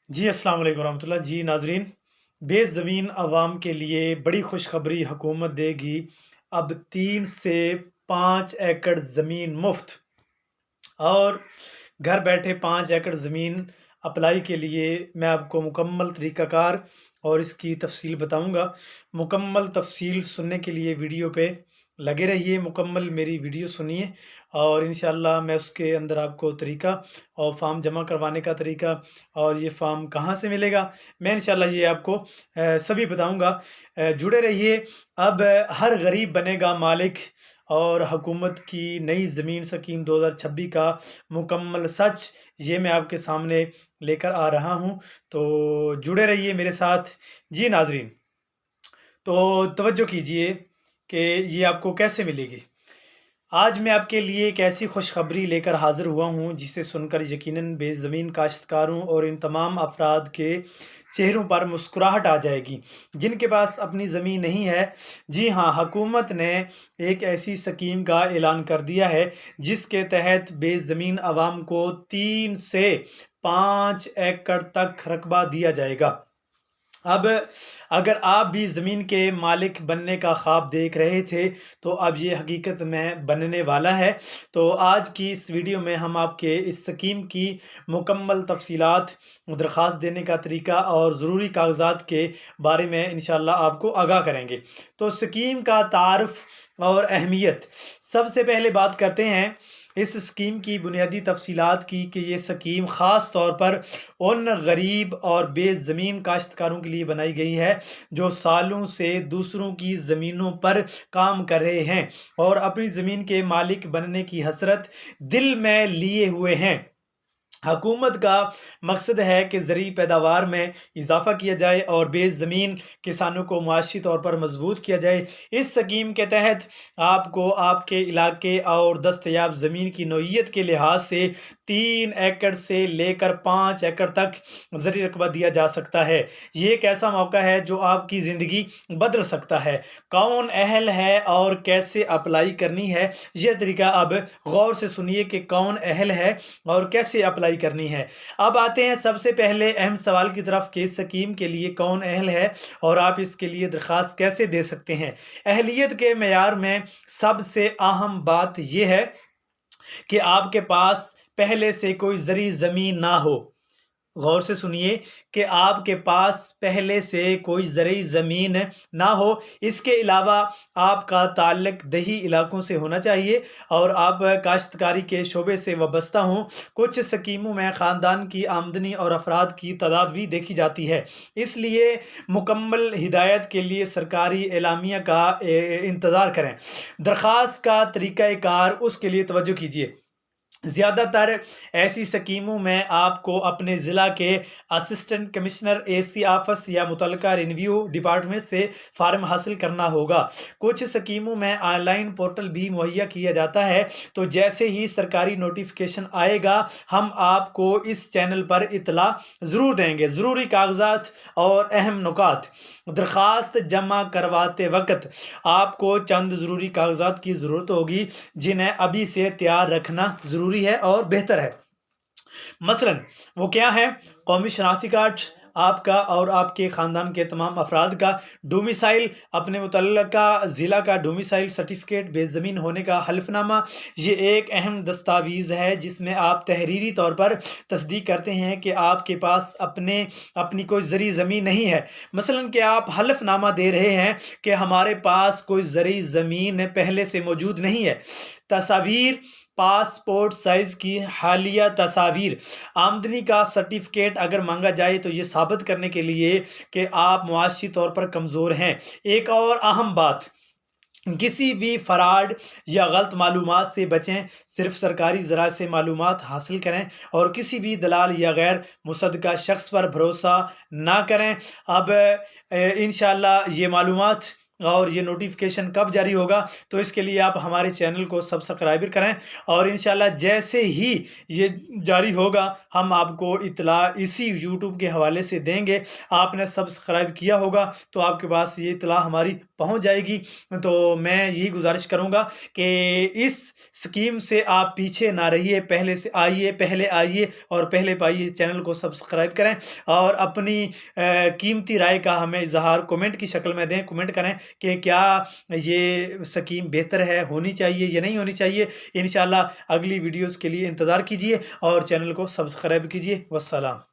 जी, अस्सलाम वालेकुम रहमतुल्लाह। जी नाज़रीन, बेज़मीन आवाम के लिए बड़ी खुशखबरी हुकूमत देगी। अब 3 से 5 एकड़ ज़मीन मुफ़्त और घर बैठे 5 एकड़ ज़मीन अप्लाई के लिए मैं आपको मुकम्मल तरीक़ाकार और इसकी तफ़सील बताऊँगा। मुकम्मल तफ़सील सुनने के लिए वीडियो पे लगे रहिए, मुकम्मल मेरी वीडियो सुनिए और इंशाअल्लाह मैं उसके अंदर आपको तरीका और फ़ॉर्म जमा करवाने का तरीका और ये फ़ॉर्म कहाँ से मिलेगा, मैं इंशाअल्लाह ये आपको सभी बताऊँगा। जुड़े रहिए। अब हर गरीब बनेगा मालिक और हुकूमत की नई ज़मीन स्कीम 2026 का मुकम्मल सच ये मैं आपके सामने लेकर आ रहा हूँ, तो जुड़े रहिए मेरे साथ। जी नाज़रीन, तो तवज्जो कीजिए कि ये आपको कैसे मिलेगी। आज मैं आपके लिए एक ऐसी खुशखबरी लेकर हाज़िर हुआ हूँ जिसे सुनकर यकीनन बेज़मीन काश्तकारों और इन तमाम अफ़राद के चेहरों पर मुस्कुराहट आ जाएगी, जिनके पास अपनी ज़मीन नहीं है। जी हाँ, हुकूमत ने एक ऐसी स्कीम का ऐलान कर दिया है जिसके तहत बेज़मीन आवाम को 3 से 5 एकड़ तक रकबा दिया जाएगा। अब अगर आप भी ज़मीन के मालिक बनने का ख्वाब देख रहे थे, तो अब ये हकीकत में बनने वाला है। तो आज की इस वीडियो में हम आपके इस स्कीम की मुकम्मल तफ़सीलात, दरख़्वास्त देने का तरीका और ज़रूरी कागज़ात के बारे में इंशाअल्लाह आपको आगाह करेंगे। तो स्कीम का तारुफ़ और अहमियत, सबसे पहले बात करते हैं इस स्कीम की बुनियादी तफ़सीलात की कि ये स्कीम ख़ास तौर पर उन गरीब और बेज़मीन काश्तकारों के लिए बनाई गई है जो सालों से दूसरों की ज़मीनों पर काम कर रहे हैं और अपनी ज़मीन के मालिक बनने की हसरत दिल में लिए हुए हैं। हुकूमत का मकसद है कि ज़रूरी पैदावार में इजाफ़ा किया जाए और बेज़मीन किसानों को मुआशी तौर पर मजबूत किया जाए। इस स्कीम के तहत आपको आपके इलाके और दस्तयाब ज़मीन की नौइयत के लिहाज से 3 एकड़ से लेकर 5 एकड़ तक ज़रूरी रकबा दिया जा सकता है। ये एक ऐसा मौका है जो आपकी ज़िंदगी बदल सकता है। कौन अहल है और कैसे अप्लाई करनी है, ये तरीका अब गौर से सुनिए कि कौन अहल है और कैसे अप्लाई करनी है। अब आते हैं सबसे पहले अहम सवाल की तरफ कि स्कीम के लिए कौन अहल है और आप इसके लिए दरख्वास्त कैसे दे सकते हैं। अहलियत के मेयार में सबसे अहम बात यह है कि आपके पास पहले से कोई ज़रूरी ज़मीन ना हो। गौर से सुनिए कि आपके पास पहले से कोई ज़रूरी ज़मीन ना हो। इसके अलावा आपका ताल्लुक़ दही इलाकों से होना चाहिए और आप काश्तकारी के शोबे से वाबस्ता हों। कुछ स्कीमों में ख़ानदान की आमदनी और अफराद की तादाद भी देखी जाती है, इसलिए मुकम्मल हिदायत के लिए सरकारी एलामिया का इंतज़ार करें। दरख्वास्त का तरीक़ाकार, उसके लिए तवज्जो कीजिए। ज़्यादातर ऐसी स्कीमों में आपको अपने ज़िला के असिस्टेंट कमिश्नर एसी ऑफिस या मुतल्लिका रिन्यू डिपार्टमेंट से फ़ार्म हासिल करना होगा। कुछ स्कीमों में ऑनलाइन पोर्टल भी मुहैया किया जाता है, तो जैसे ही सरकारी नोटिफिकेशन आएगा हम आपको इस चैनल पर इत्तला ज़रूर देंगे। ज़रूरी कागज़ात और अहम नुकात, दरख्वास्त जमा करवाते वक्त आपको चंद ज़रूरी कागज़ात की ज़रूरत होगी जिन्हें अभी से तैयार रखना ज़रूरी है और बेहतर है। मसलन वो क्या है? कौमी शनाख्ती कार्ड आपका और आपके ख़ानदान के तमाम अफराद का, डोमिसाइल अपने मुतल्लका ज़िला का डोमिसाइल सर्टिफिकेट, बेज़मीन होने का हल्फ़नामा। ये एक अहम दस्तावेज़ है जिसमें आप तहरीरी तौर पर तस्दीक करते हैं कि आपके पास अपनी कोई ज़रूरी ज़मीन नहीं है। मसलन कि आप हल्फ़नामा दे रहे हैं कि हमारे पास कोई ज़रूरी ज़मीन पहले से मौजूद नहीं है। तस्वीर, पासपोर्ट साइज़ की हालिया तस्वीर, आमदनी का सर्टिफिकेट अगर मांगा जाए तो ये साबित करने के लिए कि आप मुआशी तौर पर कमज़ोर हैं। एक और अहम बात, किसी भी फ्रॉड या गलत मालूमात से बचें। सिर्फ सरकारी ज़राए से मालूमात हासिल करें और किसी भी दलाल या गैर मुसद्दक़ा शख्स पर भरोसा ना करें। अब इंशाअल्लाह ये मालूमात اور یہ نوٹیفیکیشن کب جاری ہوگا، تو اس کے لیے آپ ہمارے چینل کو سبسکرائب کریں، اور انشاءاللہ جیسے ہی یہ جاری ہوگا ہم آپ کو اطلاع اسی یوٹیوب کے حوالے سے دیں گے۔ آپ نے سبسکرائب کیا ہوگا تو آپ کے پاس یہ اطلاع ہماری پہنچ جائے گی۔ تو میں یہی گزارش کروں گا کہ اس سکیم سے آپ پیچھے نہ رہیے، پہلے آئیے اور پہلے پائیے، اس چینل کو سبسکرائب کریں، اور اپنی قیمتی رائے کا ہمیں اظہار کومنٹ کی شکل میں دیں، کومنٹ کریں کہ کیا یہ سکیم بہتر ہے، ہونی چاہیے یا نہیں ہونی چاہیے۔ انشاءاللہ اگلی ویڈیوز کے لیے انتظار کیجیے اور چینل کو سبسکرائب کیجیے۔ والسلام۔